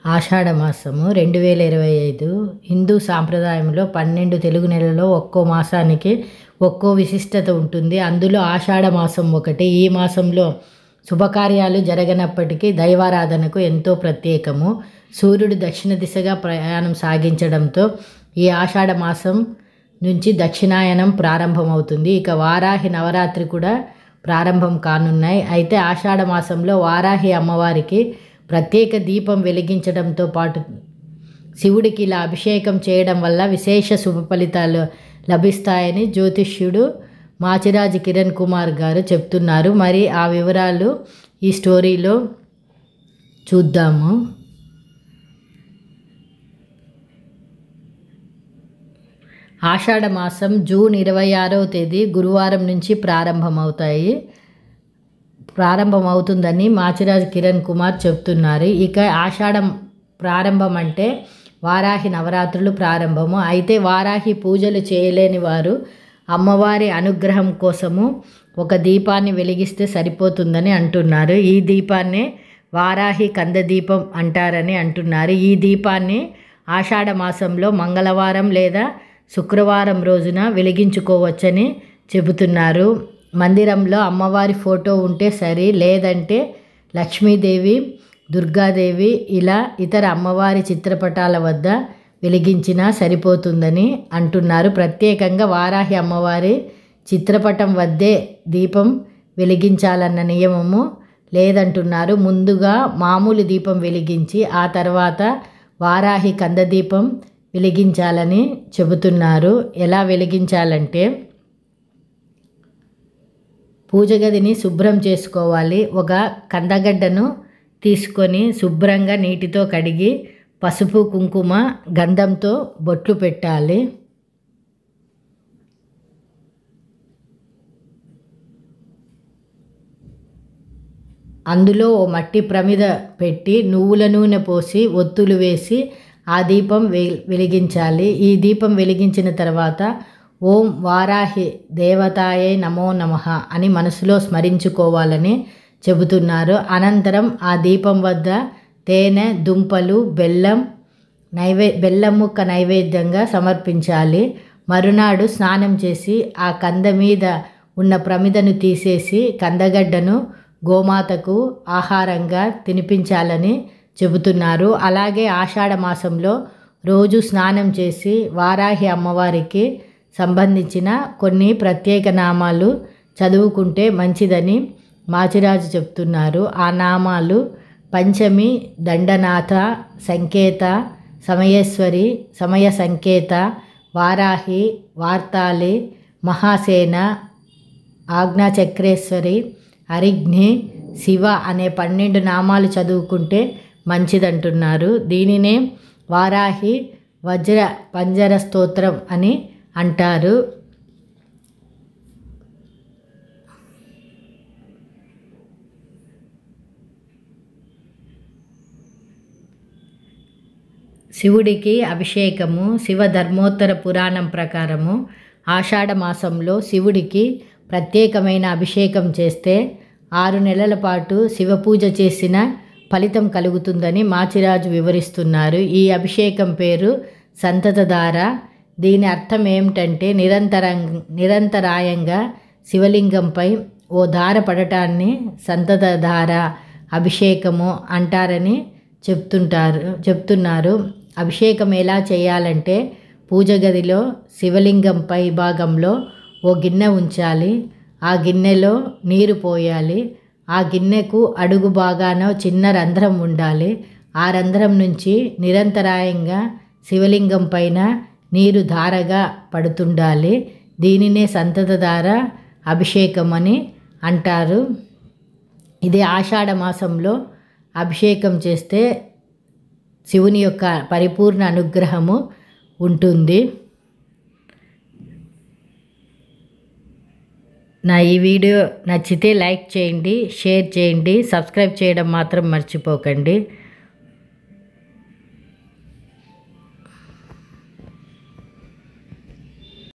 ఆషాఢమాసము 2025 హిందూ సాంప్రదాయంలో 12 తెలుగు నెలల్లో ఒక్కో మాసానికి ఒక్కో విశిష్టత ఉంటుంది. అందులో ఆషాఢమాసం ఒకటి. ఈ మాసంలో శుభకార్యాలు జరగనప్పటికీ దైవారాధనకు ఎంతో ప్రత్యేకము. సూర్యుడు దక్షిణ దిశగా ప్రయాణం సాగించడంతో ఈ ఆషాఢమాసం నుంచి దక్షిణాయనం ప్రారంభమవుతుంది. ఇక వారాహి నవరాత్రి కూడా ప్రారంభం కానున్నాయి. అయితే ఆషాఢమాసంలో వారాహి అమ్మవారికి ప్రత్యేక దీపం వెలిగించడంతో పాటు శివుడికి ఇలా అభిషేకం చేయడం వల్ల విశేష శుభ ఫలితాలు లభిస్తాయని జ్యోతిష్యుడు మాచిరాజు కిరణ్ కుమార్ గారు చెప్తున్నారు. మరి ఆ వివరాలు ఈ స్టోరీలో చూద్దాము. ఆషాఢమాసం జూన్ 26వ తేదీ గురువారం నుంచి ప్రారంభమవుతుందని మాచిరాజు కిరణ్ కుమార్ చెప్తున్నారు. ఇక ఆషాఢం ప్రారంభం అంటే వారాహి నవరాత్రులు ప్రారంభము. అయితే వారాహి పూజలు చేయలేని వారు అమ్మవారి అనుగ్రహం కోసము ఒక దీపాన్ని వెలిగిస్తే సరిపోతుందని అంటున్నారు. ఈ దీపాన్ని వారాహి కందదీపం అంటారని అంటున్నారు. ఈ దీపాన్ని ఆషాఢ మాసంలో మంగళవారం లేదా శుక్రవారం రోజున వెలిగించుకోవచ్చని చెబుతున్నారు. మందిరంలో అమ్మవారి ఫోటో ఉంటే సరి, లేదంటే లక్ష్మీదేవి, దుర్గాదేవి ఇలా ఇతర అమ్మవారి చిత్రపటాల వద్ద వెలిగించినా సరిపోతుందని అంటున్నారు. ప్రత్యేకంగా వారాహి అమ్మవారి చిత్రపటం వద్దే దీపం వెలిగించాలన్న నియమము లేదంటున్నారు. ముందుగా మామూలు దీపం వెలిగించి ఆ తర్వాత వారాహి కందదీపం వెలిగించాలని చెబుతున్నారు. ఎలా వెలిగించాలంటే పూజ గదిని శుభ్రం చేసుకోవాలి. ఒక కందగడ్డను తీసుకొని శుభ్రంగా నీటితో కడిగి పసుపు, కుంకుమ, గంధంతో బొట్లు పెట్టాలి. అందులో ఓ మట్టి ప్రమిద పెట్టి నువ్వుల నూనె పోసి ఒత్తులు వేసి ఆ దీపం వెలిగించాలి. ఈ దీపం వెలిగించిన తర్వాత ఓం వారాహి దేవతాయే నమో నమః అని మనసులో స్మరించుకోవాలని చెబుతున్నారు. అనంతరం ఆ దీపం వద్ద తేనె, దుంపలు, బెల్లం ముక్క నైవేద్యంగా సమర్పించాలి. మరునాడు స్నానం చేసి ఆ కంద మీద ఉన్న ప్రమిదను తీసేసి కందగడ్డను గోమాతకు ఆహారంగా తినిపించాలని చెబుతున్నారు. అలాగే ఆషాఢ మాసంలో రోజు స్నానం చేసి వారాహి అమ్మవారికి సంబంధించిన కొన్ని ప్రత్యేక నామాలు చదువుకుంటే మంచిదని మాచిరాజు చెప్తున్నారు. ఆ నామాలు పంచమి, దండనాథ, సంకేత, సమయేశ్వరి, సమయ సంకేత, వారాహి, వార్తాళి, మహాసేన, ఆజ్ఞాచక్రేశ్వరి, అరిఘ్ని, శివ అనే 12 నామాలు చదువుకుంటే మంచిదంటున్నారు. దీనినే వారాహి వజ్ర పంజర స్తోత్రం అని అంటారు. శివుడికి అభిషేకము. శివ ధర్మోత్తర పురాణం ప్రకారము ఆషాఢ మాసంలో శివుడికి ప్రత్యేకమైన అభిషేకం చేస్తే 6 నెలల పాటు శివపూజ చేసిన ఫలితం కలుగుతుందని మాచిరాజు వివరిస్తున్నారు. ఈ అభిషేకం పేరు సంతతధార. దీని అర్థం ఏమిటంటే నిరంతరాయంగా శివలింగంపై ఓ ధార పడటాన్ని సంతతధార అభిషేకము అంటారని చెప్తున్నారు. అభిషేకం ఎలా చేయాలంటే పూజ గదిలో శివలింగం పై భాగంలో ఓ గిన్నె ఉంచాలి. ఆ గిన్నెలో నీరు పోయాలి. ఆ గిన్నెకు అడుగు భాగాన చిన్న రంధ్రం ఉండాలి. ఆ రంధ్రం నుంచి నిరంతరాయంగా శివలింగం పైన నీరు ధారగా పడుతుండాలి. దీనినే సంతతధార అభిషేకం అని అంటారు. ఇది ఆషాఢ మాసంలో అభిషేకం చేస్తే శివుని యొక్క పరిపూర్ణ అనుగ్రహము ఉంటుంది. నా ఈ వీడియో నచ్చితే లైక్ చేయండి, షేర్ చేయండి, సబ్స్క్రైబ్ చేయడం మాత్రం మర్చిపోకండి.